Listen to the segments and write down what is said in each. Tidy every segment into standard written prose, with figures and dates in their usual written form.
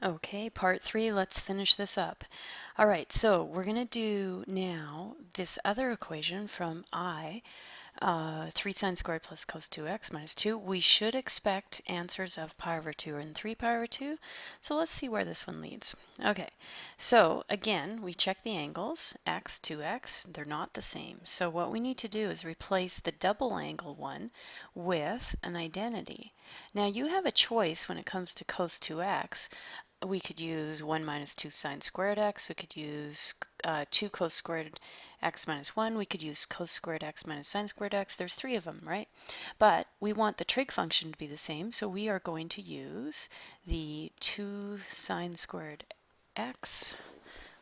Okay, part 3, let's finish this up. All right, so we're going to do now this other equation from 3 sine squared plus cos 2x minus 2. We should expect answers of pi over 2 and 3 pi over 2. So let's see where this one leads. Okay, so again, we check the angles, x, 2x. They're not the same. So what we need to do is replace the double angle one with an identity. Now you have a choice when it comes to cos 2x. We could use 1 minus 2 sine squared x. We could use 2 cos squared x minus 1. We could use cos squared x minus sine squared x. There's 3 of them, right? But we want the trig function to be the same, so we are going to use the 2 sine squared x.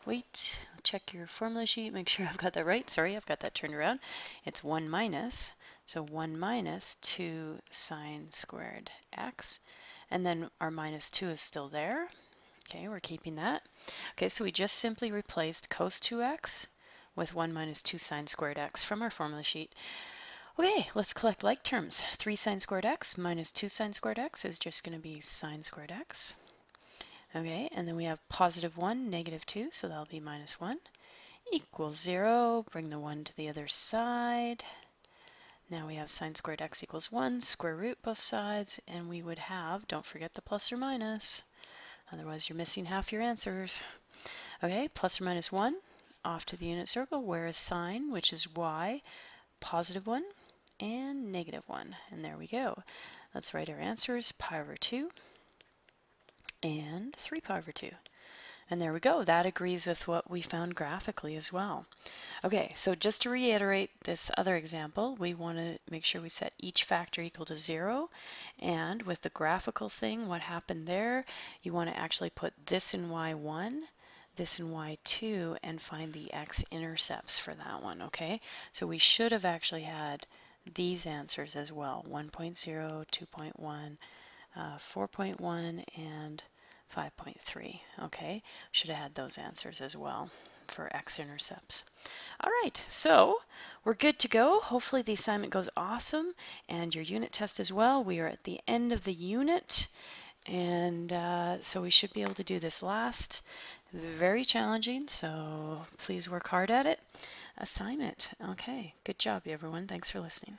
Wait, check your formula sheet, make sure I've got that right. Sorry, I've got that turned around. It's 1 minus, so 1 minus 2 sine squared x. And then our minus 2 is still there. Okay, we're keeping that. Okay, so we just simply replaced cos 2x with 1 minus 2 sine squared x from our formula sheet. Okay, let's collect like terms. 3 sine squared x minus 2 sine squared x is just going to be sine squared x. Okay, and then we have positive 1, negative 2, so that'll be minus 1, equals 0. Bring the 1 to the other side. Now we have sine squared x equals 1, square root both sides, and we would have, don't forget the plus or minus, otherwise you're missing half your answers. Okay, plus or minus 1 off to the unit circle, whereas sine, which is y, positive 1 and negative 1. And there we go. Let's write our answers, pi over 2 and 3 pi over 2. And there we go. That agrees with what we found graphically as well. Okay, so just to reiterate this other example, we want to make sure we set each factor equal to 0. And with the graphical thing, what happened there, you want to actually put this in y1, this in y2, and find the x-intercepts for that one, okay? So we should have actually had these answers as well, 1.0, 2.1, 4.1, and 5.3, okay? Should have had those answers as well for x-intercepts. All right, so we're good to go. Hopefully the assignment goes awesome and your unit test as well. We are at the end of the unit, and so we should be able to do this last. Very challenging, so please work hard at it. Assignment. Okay, good job everyone. Thanks for listening.